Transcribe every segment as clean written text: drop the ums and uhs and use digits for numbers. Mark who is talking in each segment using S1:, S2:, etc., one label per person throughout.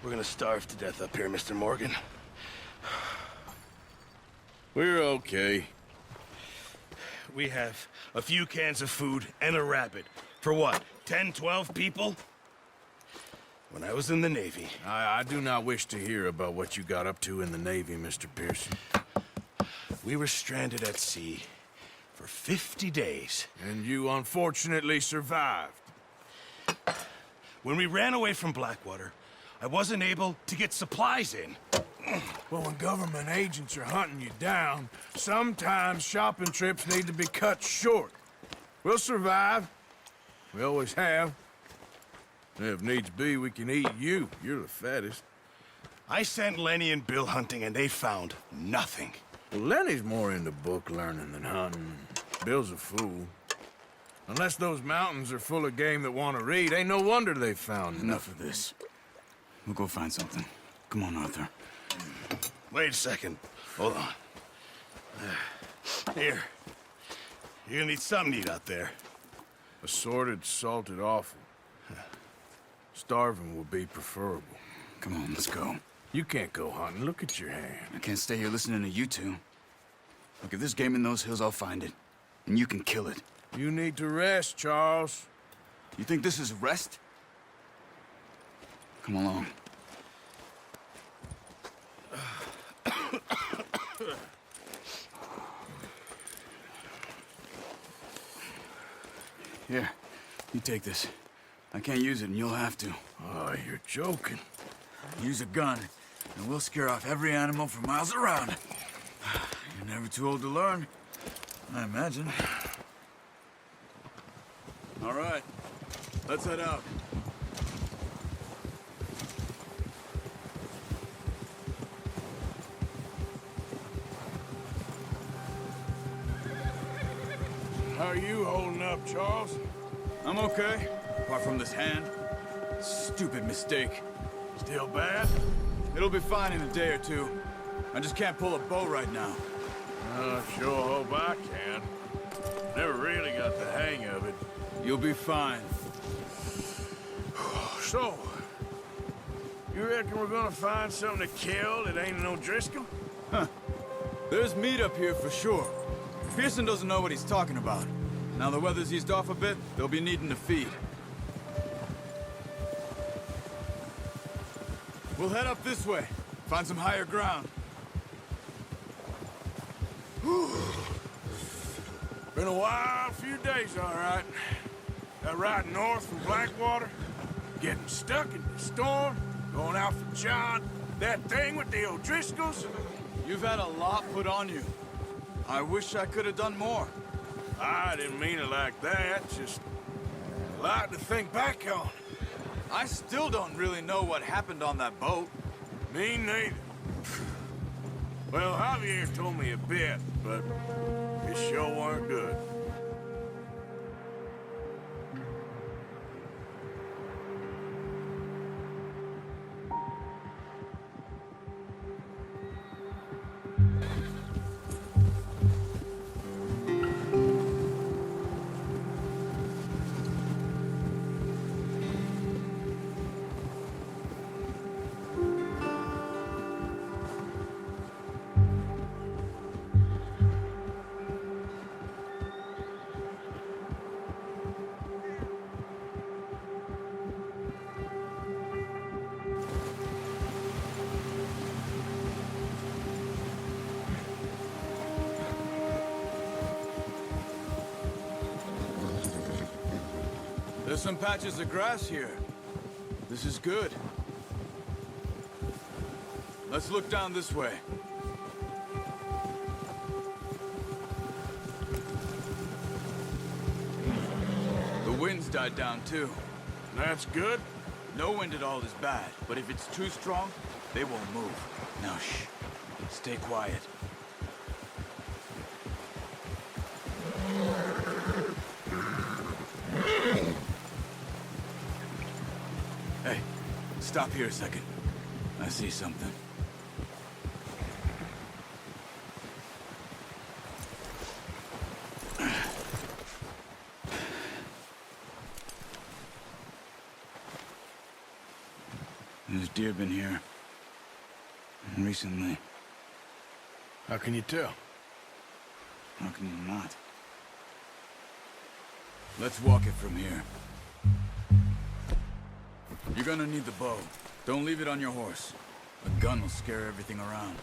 S1: We're gonna starve to death up here, Mr. Morgan.
S2: We're okay.
S1: We have a few cans of food and a rabbit. For what, 10, 12 people? When I was in the Navy...
S2: I do not wish to hear about what you got up to in the Navy, Mr. Pearson.
S1: We were stranded at sea for 50 days.
S2: And you unfortunately survived.
S1: When we ran away from Blackwater, I wasn't able to get supplies in.
S2: Well, when government agents are hunting you down, sometimes shopping trips need to be cut short. We'll survive. We always have. If needs be, we can eat you. You're the fattest.
S1: I sent Lenny and Bill hunting, and they found nothing.
S2: Well, Lenny's more into book learning than hunting. Bill's a fool. Unless those mountains are full of game that want to read, ain't no wonder they found
S3: Enough of this. We'll go find something. Come on, Arthur.
S1: Wait a second. Hold on. Here. You're gonna need something to eat out there.
S2: Assorted, salted offal. Starving will be preferable.
S3: Come on, let's go.
S2: You can't go hunting. Look at your hand.
S3: I can't stay here listening to you two. Look, if there's game in those hills, I'll find it. And you can kill it.
S2: You need to rest, Charles.
S3: You think this is rest? Come along. Here, you take this. I can't use it, and you'll have to.
S2: Oh, you're joking.
S3: Use a gun, and we'll scare off every animal for miles around. You're never too old to learn, I imagine. All right, let's head out.
S2: How are you holding up, Charles?
S3: I'm okay, apart from this hand. Stupid mistake.
S2: Still bad?
S3: It'll be fine in a day or two. I just can't pull a bow right now.
S2: Sure hope I can. Never really got the hang of it.
S3: You'll be fine.
S2: So, you reckon we're gonna find something to kill that ain't no Driscoll?
S3: Huh. There's meat up here for sure. Pearson doesn't know what he's talking about. Now the weather's eased off a bit, they'll be needing to feed. We'll head up this way. Find some higher ground.
S2: Been a wild few days, all right. That ride north from Blackwater, getting stuck in the storm, going out for John, that thing with the O'Driscolls.
S3: You've had a lot put on you. I wish I could have done more.
S2: I didn't mean it like that, just a lot to think back on.
S3: I still don't really know what happened on that boat.
S2: Me neither. Well, Javier told me a bit, but it sure weren't good.
S3: There's some patches of grass here. This is good. Let's look down this way. The wind's died down too.
S2: That's good.
S3: No wind at all is bad, but if it's too strong, they won't move. Now shh. Stay quiet. Hey, stop here a second. I see something. There's deer been here. Recently.
S2: How can you tell?
S3: How can you not? Let's walk it from here. You're gonna need the bow. Don't leave it on your horse. A gun will scare everything around.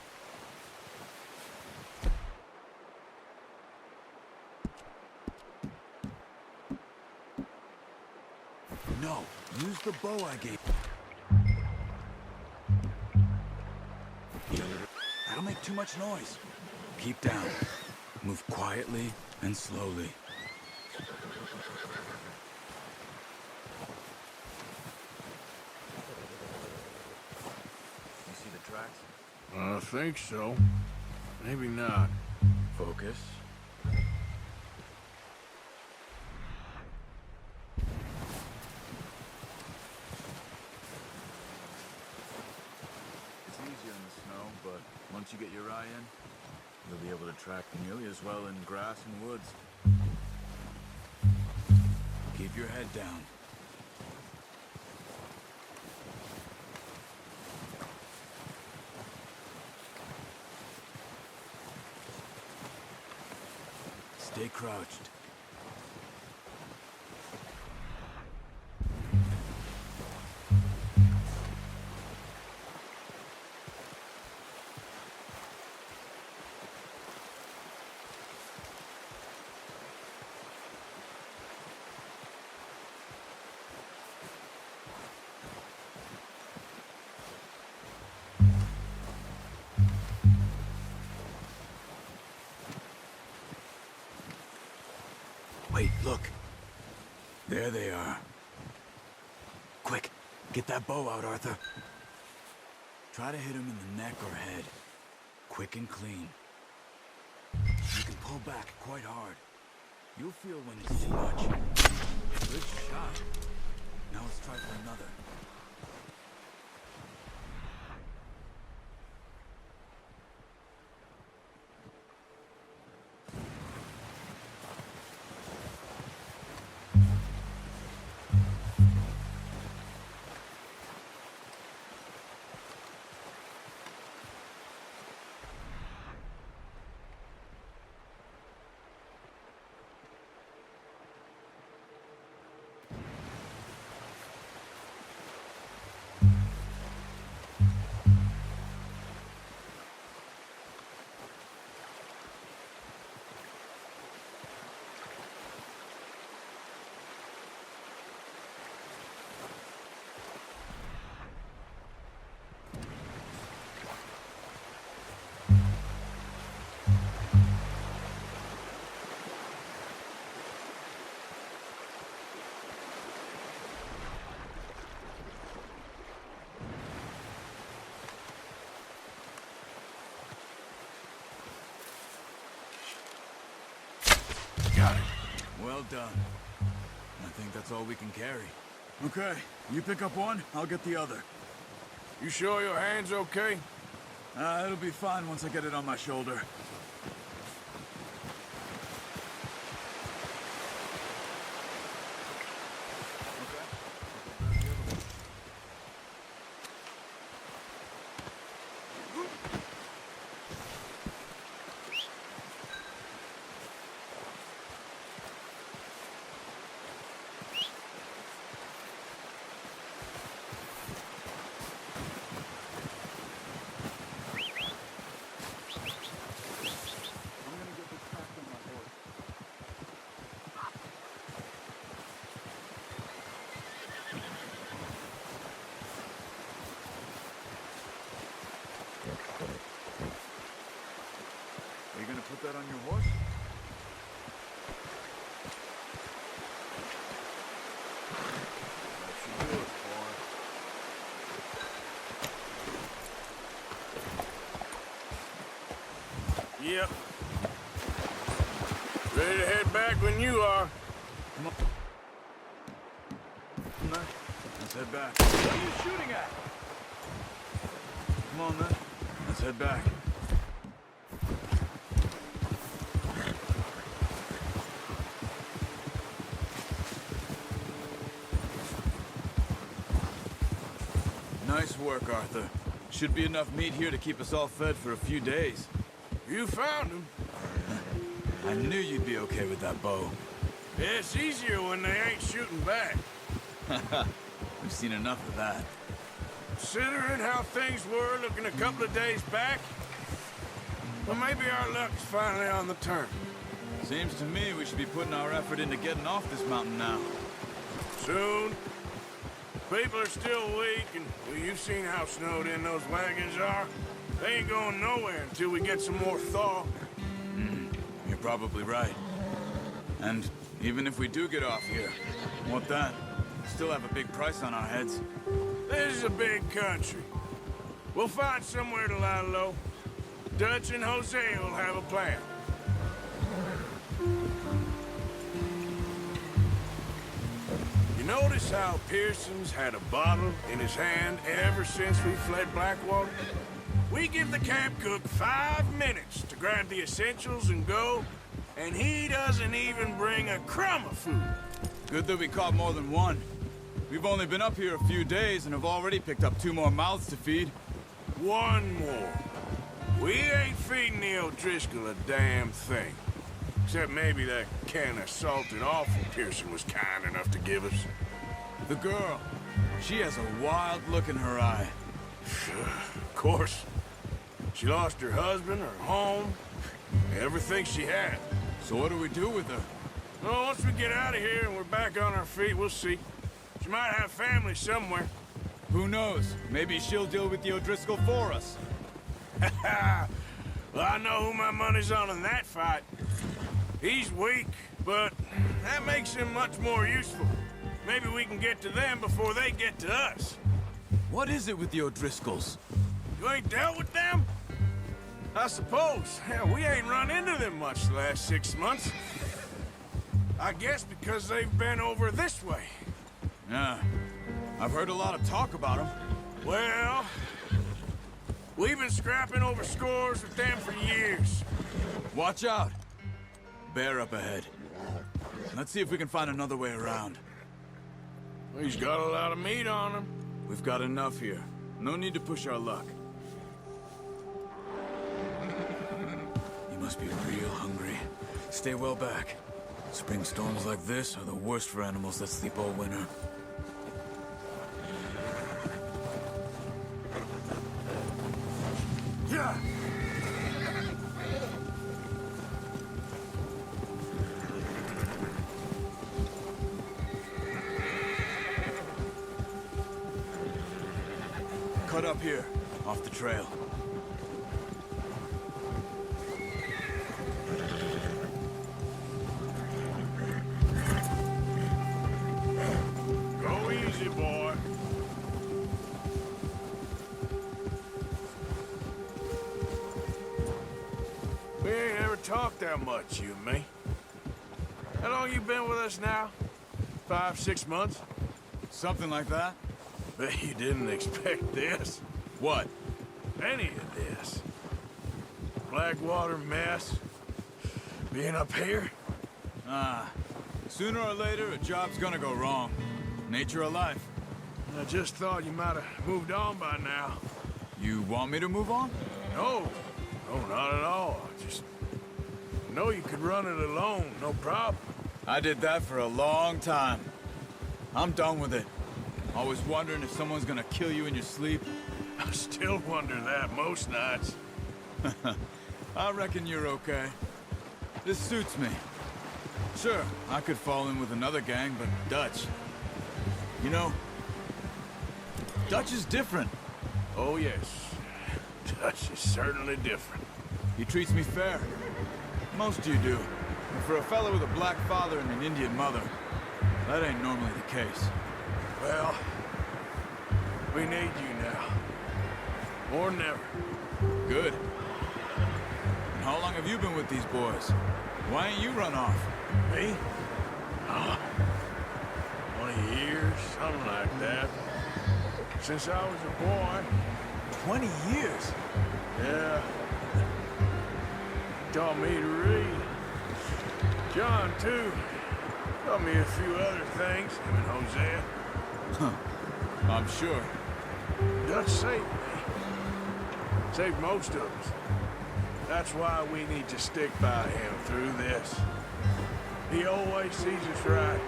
S3: No, use the bow I gave. That'll make too much noise. Keep down. Move quietly and slowly. You see the tracks?
S2: I think so. Maybe not.
S3: Focus. It's easier in the snow, but once you get your eye in, you'll be able to track nearly as well in grass and woods. Keep your head down. Stay crouched. Wait, look. There they are. Quick, get that bow out, Arthur. Try to hit him in the neck or head. Quick and clean. You can pull back quite hard. You'll feel when it's too much. Good shot. Now let's try for another.
S2: Got it.
S3: Well done. I think that's all we can carry. Okay, you pick up one, I'll get the other.
S2: You sure your hand's okay?
S3: It'll be fine once I get it on my shoulder. Are you gonna put that on your horse? That should do it, boy.
S2: Yep. Ready to head back when you are.
S3: Come on. Come on. Let's head back. What are you shooting at? Come on, then. Let's head back. Nice work, Arthur. Should be enough meat here to keep us all fed for a few days.
S2: You found him.
S3: I knew you'd be okay with that bow.
S2: It's easier when they ain't shooting back.
S3: We've seen enough of that.
S2: Considering how things were looking a couple of days back, well, maybe our luck's finally on the turn.
S3: Seems to me we should be putting our effort into getting off this mountain now.
S2: Soon. People are still weak, and well, you've seen how snowed in those wagons are. They ain't going nowhere until we get some more thaw.
S3: You're probably right. And even if we do get off here, what then? Still have a big price on our heads.
S2: This is a big country. We'll find somewhere to lie low. Dutch and Jose will have a plan. You notice how Pearson's had a bottle in his hand ever since we fled Blackwater? We give the camp cook 5 minutes to grab the essentials and go, and he doesn't even bring a crumb of food.
S3: Good that we caught more than one. We've only been up here a few days and have already picked up 2 more mouths to feed.
S2: One more. We ain't feeding the O'Driscoll a damn thing. Except maybe that can of salted offal Pearson was kind enough to give us.
S3: The girl, she has a wild look in her eye.
S2: Of course. She lost her husband, her home, everything she had.
S3: So what do we do with her?
S2: Well, once we get out of here and we're back on our feet, we'll see. She might have family somewhere.
S3: Who knows? Maybe she'll deal with the O'Driscoll for us.
S2: Well, I know who my money's on in that fight. He's weak, but that makes him much more useful. Maybe we can get to them before they get to us.
S3: What is it with the O'Driscolls?
S2: You ain't dealt with them? I suppose. Hell, we ain't run into them much the last 6 months. I guess because they've been over this way.
S3: Yeah, I've heard a lot of talk about them.
S2: Well, we've been scrapping over scores with them for years.
S3: Watch out. Bear up ahead. Let's see if we can find another way around.
S2: He's got a lot of meat on him.
S3: We've got enough here. No need to push our luck. You must be real hungry. Stay well back. Spring storms like this are the worst for animals that sleep all winter.
S2: Yeah.
S3: Cut up here, off the trail.
S2: Go easy, boy. We ain't ever talked that much, you and me. How long you been with us now? 5, 6 months?
S3: Something like that?
S2: Bet you didn't expect this.
S3: What?
S2: Any of this. Blackwater mess. Being up here.
S3: Sooner or later, a job's gonna go wrong. Nature of life.
S2: I just thought you might have moved on by now.
S3: You want me to move on?
S2: No. No, not at all. I just know you could run it alone, no problem.
S3: I did that for a long time. I'm done with it. Always wondering if someone's gonna kill you in your sleep.
S2: I still wonder that most nights.
S3: I reckon you're okay. This suits me. Sure, I could fall in with another gang, but Dutch... You know, Dutch is different.
S2: Oh, yes. Dutch is certainly different.
S3: He treats me fair. Most you do. And for a fellow with a black father and an Indian mother, that ain't normally the case.
S2: Well, we need you now. More than ever.
S3: Good. And how long have you been with these boys? Why ain't you run off?
S2: Me? Oh, 20 years, something like that. Since I was a boy.
S3: 20 years?
S2: Yeah. Taught me to read. John, too. Taught me a few other things, him and Hosea.
S3: I'm sure.
S2: Dutch saved me. Saved most of us. That's why we need to stick by him through this. He always sees us right.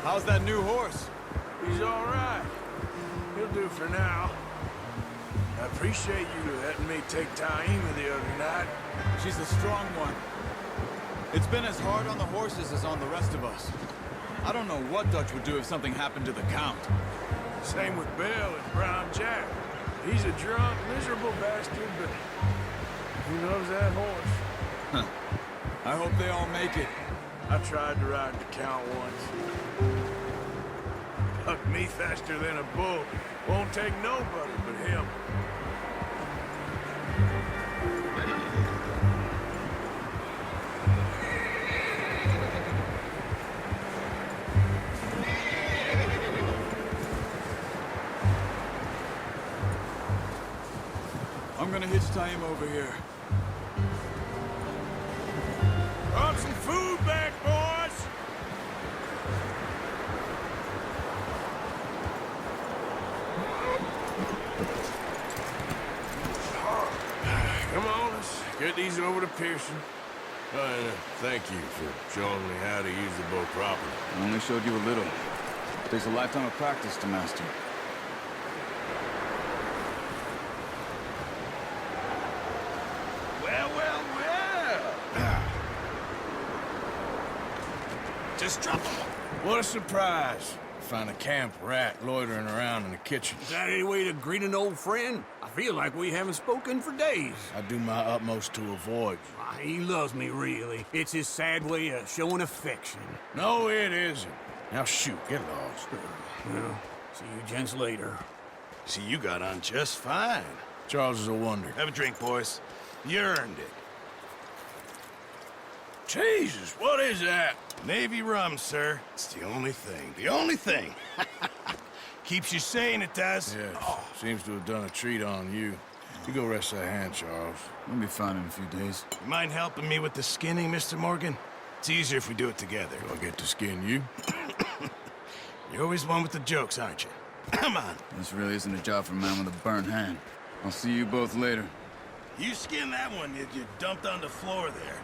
S3: How's that new horse?
S2: He's all right. He'll do for now. I appreciate you letting me take Taima the other night.
S3: She's a strong one. It's been as hard on the horses as on the rest of us. I don't know what Dutch would do if something happened to the Count.
S2: Same with Bill and Brown Jack. He's a drunk, miserable bastard, but he loves that horse.
S3: Huh. I hope they all make it.
S2: I tried to ride the Count once. Bucked me faster than a bull. Won't take nobody but him.
S3: I'm gonna hitch Taima over here.
S2: Brought some food back, boys! Come on, let's get these over to Pearson. And thank you for showing me how to use the bow properly.
S3: I only showed you a little. Takes a lifetime of practice to master.
S1: Just drop them.
S2: What a surprise. Find a camp rat loitering around in the kitchen.
S4: Is that any way to greet an old friend? I feel like we haven't spoken for days.
S2: I do my utmost to avoid you.
S4: He loves me, really. It's his sad way of showing affection.
S2: No, it isn't. Now shoot, get lost.
S4: Well, see you gents later.
S1: See, you got on just fine.
S2: Charles is a wonder.
S1: Have a drink, boys. You earned it.
S2: Jesus, what is that?
S1: Navy rum, sir. It's the only thing. The only thing. Keeps you sane, it does.
S2: Yes, seems to have done a treat on you. You go rest that hand, Charles.
S3: We'll be fine in a few days.
S1: You mind helping me with the skinning, Mr. Morgan? It's easier if we do it together.
S2: Do I get to skin you?
S1: You're always one with the jokes, aren't you? Come on.
S3: This really isn't a job for a man with a burnt hand. I'll see you both later.
S1: You skin that one you dumped on the floor there.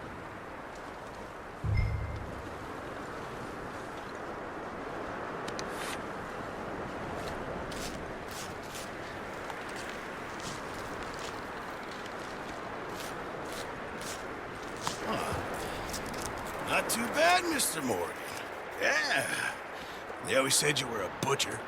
S1: Not too bad, Mr. Morgan. Yeah. They always said you were a butcher.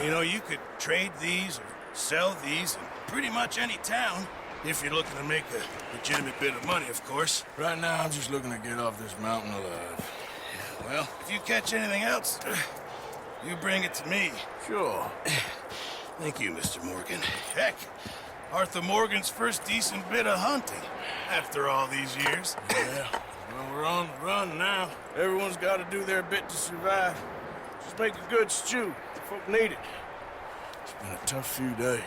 S1: You know, you could trade these or sell these in pretty much any town. If you're looking to make a legitimate bit of money, of course.
S2: Right now, I'm just looking to get off this mountain alive.
S1: Well, if you catch anything else, you bring it to me.
S2: Sure.
S1: Thank you, Mr. Morgan. Heck, Arthur Morgan's first decent bit of hunting after all these years.
S2: Yeah. Well, we're on the run now. Everyone's got to do their bit to survive. Just make a good stew. Folk need it. It's been a tough few days.